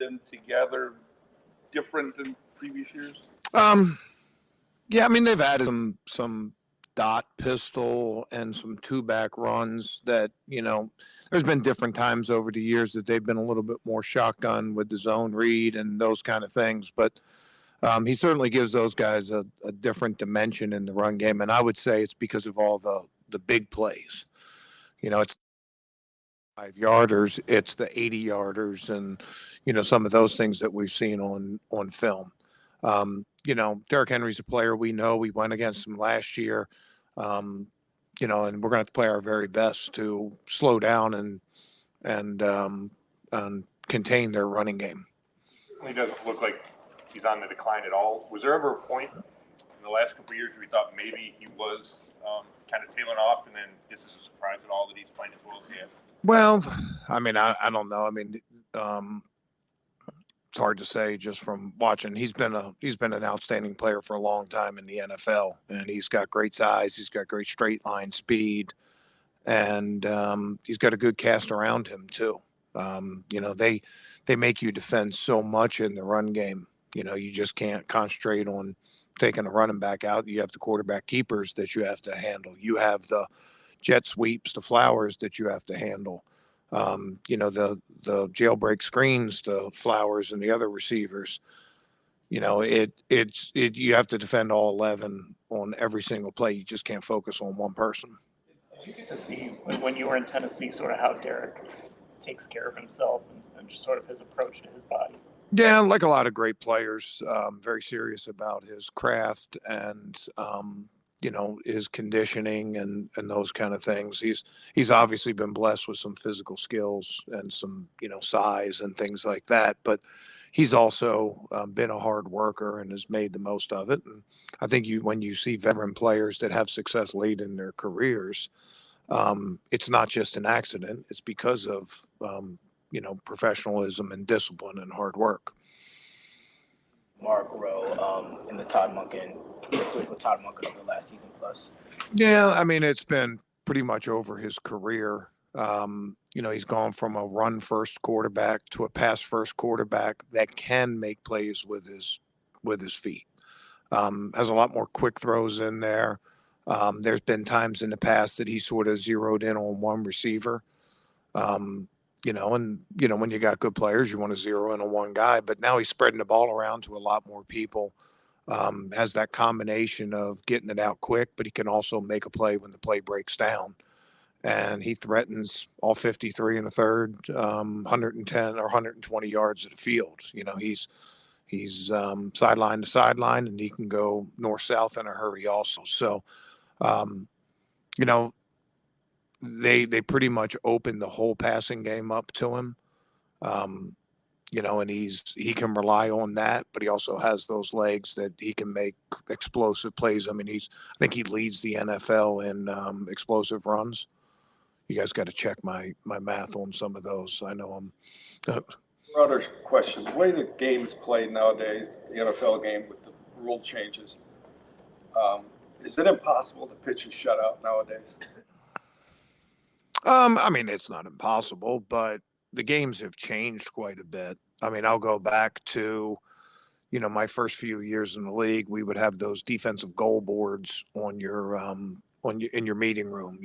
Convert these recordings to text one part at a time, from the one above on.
them together different than previous years? Yeah, I mean they've added some dot pistol and some two back runs that there's been different times over the years that they've been a little bit more shotgun with the zone read and those kind of things, but he certainly gives those guys a different dimension in the run game, and I would say it's because of all the big plays. It's 5 yarders, it's the 80 yarders, and some of those things that we've seen on film. Derrick Henry's a player we know. We went against him last year, um, and we're going to have to play our very best to slow down and contain their running game. He doesn't look like he's on the decline at all. Was there ever a point in the last couple of years where we thought maybe he was kind of tailing off, and then this is a surprise at all that he's playing as well as he has? Well, I mean, I don't know. I mean, it's hard to say just from watching. He's been an outstanding player for a long time in the NFL, and he's got great size. He's got great straight line speed, and he's got a good cast around him too. They make you defend so much in the run game. You just can't concentrate on taking a running back out. You have the quarterback keepers that you have to handle. You have the jet sweeps, the Flowers that you have to handle. The jailbreak screens, the Flowers and the other receivers. You have to defend all 11 on every single play. You just can't focus on one person. Did you get to see when you were in Tennessee sort of how Derrick takes care of himself and just sort of his approach to his body? Yeah, like a lot of great players, very serious about his craft and his conditioning and those kind of things. He's obviously been blessed with some physical skills and some size and things like that, but he's also been a hard worker and has made the most of it. And I think when you see veteran players that have success late in their careers, it's not just an accident. It's because of professionalism and discipline and hard work. Mark Rowe in the Todd Monken over the last season plus. Yeah, I mean it's been pretty much over his career. He's gone from a run-first quarterback to a pass-first quarterback that can make plays with his feet. Has a lot more quick throws in there. There's been times in the past that he sort of zeroed in on one receiver. When you got good players, you want to zero in on one guy, but now he's spreading the ball around to a lot more people. Has that combination of getting it out quick, but he can also make a play when the play breaks down. And he threatens all 53 in the third, 110 or 120 yards of the field. He's sideline to sideline, and he can go north-south in a hurry also. So, they pretty much opened the whole passing game up to him. And he can rely on that, but he also has those legs that he can make explosive plays. I mean, I think he leads the NFL in explosive runs. You guys got to check my math on some of those. I know I'm. Other question: the way the game's played nowadays, the NFL game with the rule changes, is it impossible to pitch a shutout nowadays? I mean, it's not impossible, but the games have changed quite a bit. I mean, I'll go back to, my first few years in the league. We would have those defensive goal boards in your meeting room.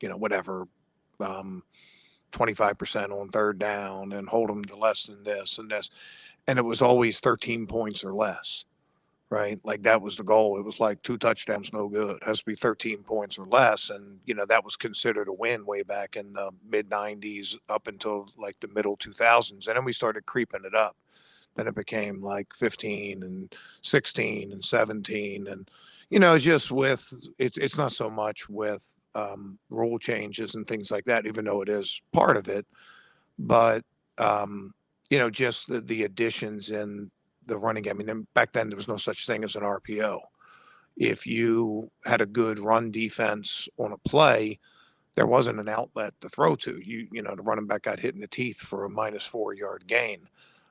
Whatever, 25% on third down and hold them to less than this and this, and it was always 13 points or less. Right? Like that was the goal. It was like 2 touchdowns, no good. It has to be 13 points or less. And, that was considered a win way back in the mid 90s up until like the middle 2000s. And then we started creeping it up. Then it became like 15 and 16 and 17. And, just it's not so much with rule changes and things like that, even though it is part of it. But, just the additions in the running game. I mean, back then there was no such thing as an RPO. If you had a good run defense on a play, there wasn't an outlet to throw to. The running back got hit in the teeth for a -4 yard gain.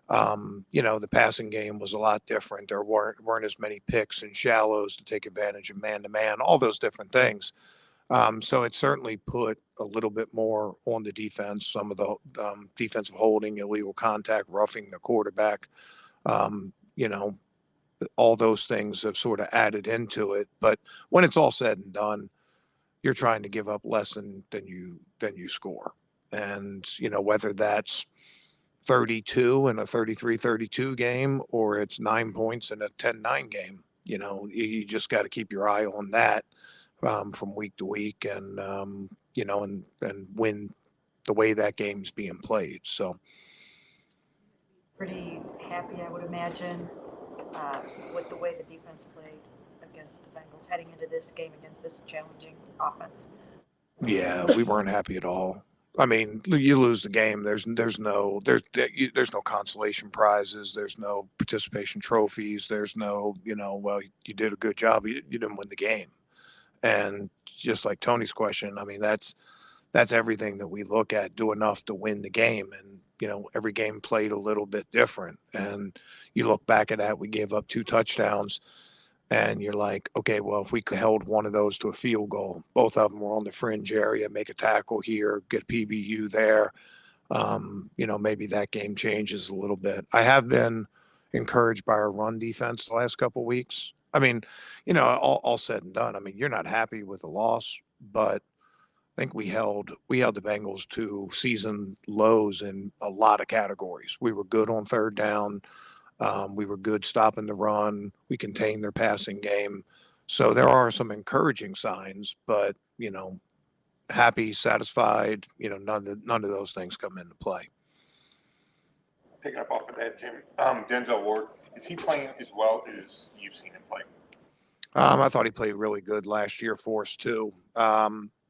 The passing game was a lot different. There weren't as many picks and shallows to take advantage of man-to-man, all those different things. So it certainly put a little bit more on the defense, some of the defensive holding, illegal contact, roughing the quarterback. You know, all those things have sort of added into it. But when it's all said and done, you're trying to give up less than you score. And, you know, whether that's 32 in a 33-32 game or it's 9 points in a 10-9 game, you know, you just got to keep your eye on that from week to week and, you know, and win the way that game's being played. So Pretty happy, I would imagine, with the way the defense played against the Bengals heading into this game against this challenging offense. yeah, we weren't happy at all. I mean, you lose the game. There's no consolation prizes. There's no participation trophies. There's no, you know, well, you did a good job. You didn't win the game. And just like Tony's question, I mean, that's everything that we look at. Do enough to win the game, and you know, every game played a little bit different. And you look back at that, we gave up 2 touchdowns. And you're like, okay, well, if we could held one of those to a field goal, both of them were on the fringe area, make a tackle here, get a PBU there, you know, maybe that game changes a little bit. I have been encouraged by our run defense the last couple of weeks. I mean, you know, all said and done, I mean, you're not happy with the loss, but I think we held the Bengals to season lows in a lot of categories. We were good on third down. We were good stopping the run. We contained their passing game. So there are some encouraging signs, but, you know, happy, satisfied, you know, none of those things come into play. Picking up off of that, Jim, Denzel Ward, is he playing as well as you've seen him play? I thought he played really good last year for us too.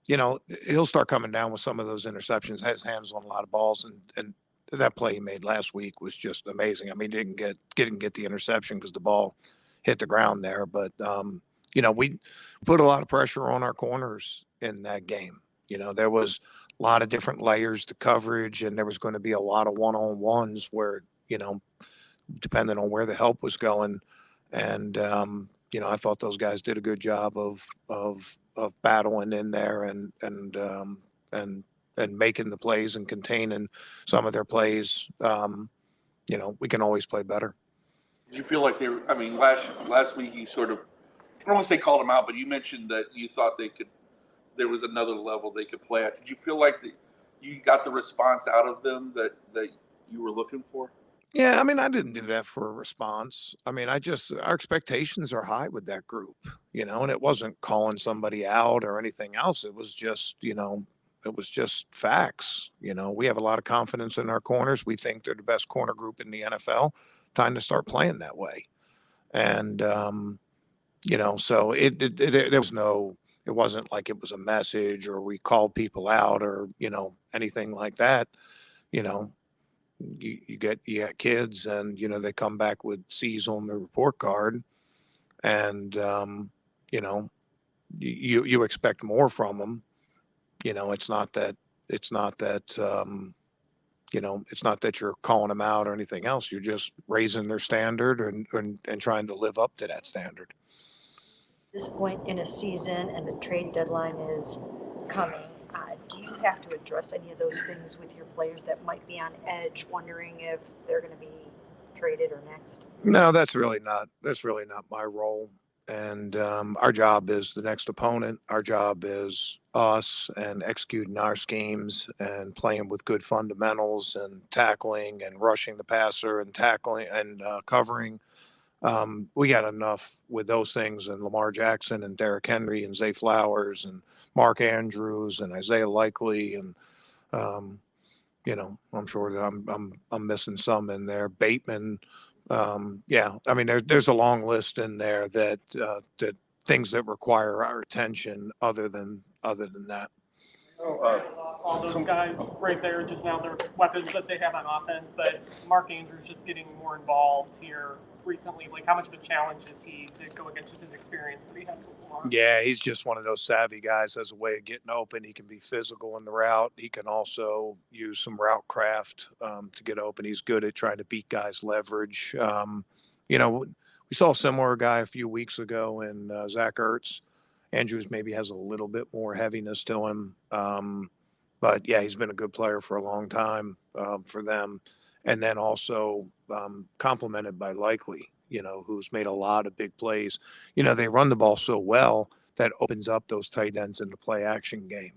You know, he'll start coming down with some of those interceptions, has hands on a lot of balls, and that play he made last week was just amazing. I mean, he didn't get the interception because the ball hit the ground there, but you know, we put a lot of pressure on our corners in that game. You know, there was a lot of different layers to coverage, and there was going to be a lot of one-on-ones where, you know, depending on where the help was going, and you know, I thought those guys did a good job of battling in there and making the plays and containing some of their plays. You know, we can always play better. Did you feel like they were, I mean, last week you sort of, I don't want to say called them out, but you mentioned that you thought there was another level they could play at. Did you feel like you got the response out of them that you were looking for? Yeah, I mean, I didn't do that for a response. I mean, our expectations are high with that group, you know, and it wasn't calling somebody out or anything else. It was just, you know, it was just facts. You know, we have a lot of confidence in our corners. We think they're the best corner group in the NFL. Time to start playing that way. And, you know, so there was it wasn't like it was a message or we called people out or, you know, anything like that. You know, you got kids and, you know, they come back with C's on the report card and, you know, you expect more from them. You know, it's not that, you know, it's not that you're calling them out or anything else. You're just raising their standard and trying to live up to that standard. At this point in a season and the trade deadline is coming, do you have to address any of those things with your players that might be on edge, wondering if they're going to be traded or next? No, that's really not my role. And our job is the next opponent. Our job is us and executing our schemes and playing with good fundamentals and tackling and rushing the passer and tackling and covering. We got enough with those things and Lamar Jackson and Derrick Henry and Zay Flowers and Mark Andrews and Isaiah Likely and you know, I'm sure that I'm missing some in there. Bateman. Yeah, I mean, there's a long list in there that things that require our attention other than that. All those guys right there, just now they're weapons that they have on offense, but Mark Andrews just getting more involved here recently. Like, how much of a challenge is he to go against just his experience that he has with Lamar? Yeah, he's just one of those savvy guys, has a way of getting open. He can be physical in the route. He can also use some route craft to get open. He's good at trying to beat guys' leverage. You know, we saw a similar guy a few weeks ago in Zach Ertz. Andrews maybe has a little bit more heaviness to him. But yeah, he's been a good player for a long time for them. And then also complemented by Likely, who's made a lot of big plays. They run the ball so well that opens up those tight ends in the play action game.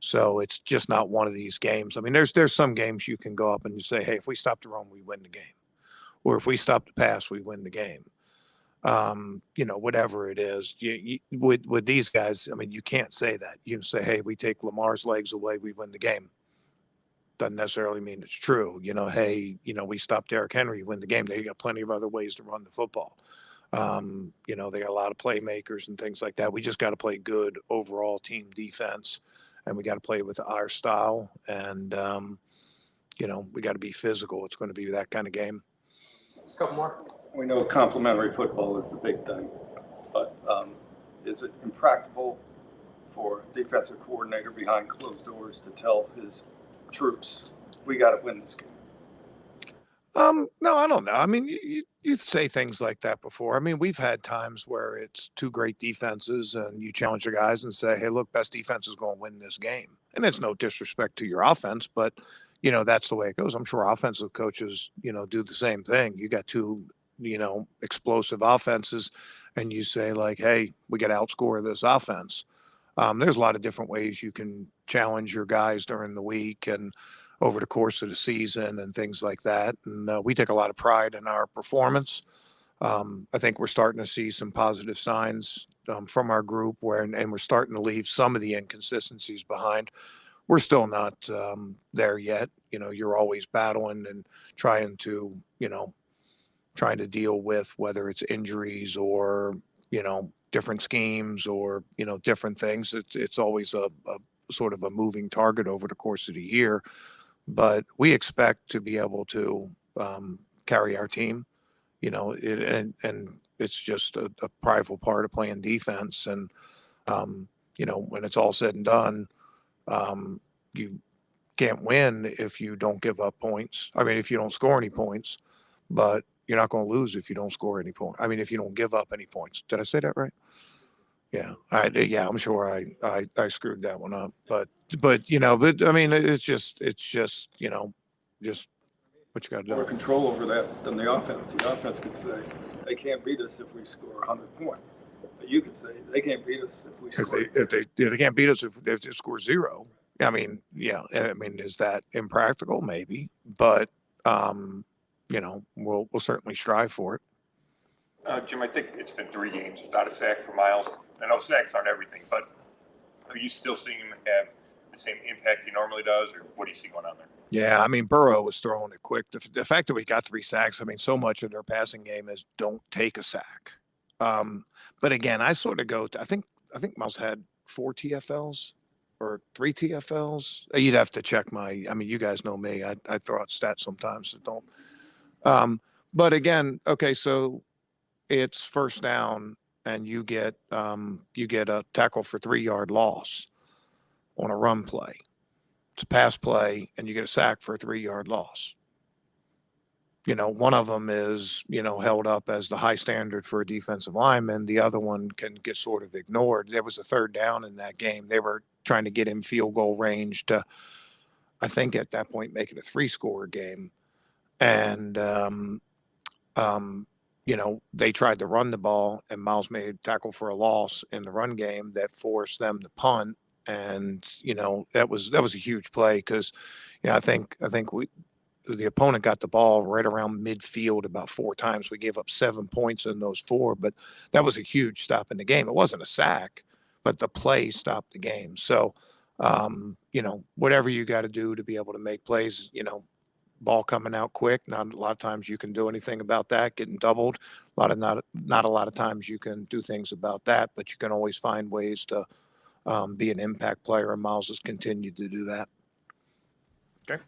So it's just not one of these games. I mean, there's some games you can go up and you say, hey, if we stop the run, we win the game. Or if we stop the pass, we win the game. Whatever it is, with these guys, I mean, you can't say that. You can say, hey, we take Lamar's legs away, we win the game. Doesn't necessarily mean it's true. Hey, we stop Derrick Henry, win the game. They got plenty of other ways to run the football. They got a lot of playmakers and things like that. We just got to play good overall team defense, and we got to play with our style. And, we got to be physical. It's going to be that kind of game. Let's go more. We know complementary football is the big thing, but is it impractical for a defensive coordinator behind closed doors to tell his troops, we got to win this game? No, I don't know. I mean, you say things like that before. I mean, we've had times where it's two great defenses and you challenge the guys and say, hey, look, best defense is going to win this game. And it's no disrespect to your offense, but, that's the way it goes. I'm sure offensive coaches, do the same thing. You got two, explosive offenses and you say like, hey, we got to outscore this offense. There's a lot of different ways you can challenge your guys during the week and over the course of the season and things like that. And we take a lot of pride in our performance. I think we're starting to see some positive signs from our group and we're starting to leave some of the inconsistencies behind. We're still not there yet. You're always battling and trying to deal with whether it's injuries or, different schemes or, different things. It's always a sort of a moving target over the course of the year. But we expect to be able to carry our team, and it's just a prideful part of playing defense. And, when it's all said and done, you can't win if you don't give up points. I mean, if you don't score any points, but you're not going to lose if you don't score any points. I mean, if you don't give up any points. Did I say that right? Yeah. I'm sure I screwed that one up, but I mean, it's just, just what you got to More do. control over that than the offense. The offense could say, they can't beat us if we score 100 points. But you could say, they can't beat us if we score. If they can't beat us if they score 0. I mean, yeah. I mean, is that impractical? Maybe, but we'll certainly strive for it. Jim, I think it's been 3 games without a sack for Miles. I know sacks aren't everything, but are you still seeing him have the same impact he normally does, or what do you see going on there? Yeah, I mean, Burrow was throwing it quick. The fact that we got 3 sacks, I mean, so much of their passing game is don't take a sack. But again, I sort of go to, I think Miles had 4 TFLs or 3 TFLs. You'd have to check you guys know me. I throw out stats sometimes that don't. But again, okay, so it's first down and you get a tackle for 3-yard loss on a run play. It's a pass play and you get a sack for a 3-yard loss. One of them is, held up as the high standard for a defensive lineman. The other one can get sort of ignored. There was a 3rd down in that game. They were trying to get in field goal range to, I think at that point, make it a 3-score game. And, they tried to run the ball and Miles made a tackle for a loss in the run game that forced them to punt. And, that was a huge play because, I think the opponent got the ball right around midfield about 4 times. We gave up 7 points in those 4, but that was a huge stop in the game. It wasn't a sack, but the play stopped the game. So, whatever you got to do to be able to make plays, ball coming out quick. Not a lot of times you can do anything about that. Getting doubled, not a lot of times you can do things about that. But you can always find ways to be an impact player, and Miles has continued to do that. Okay.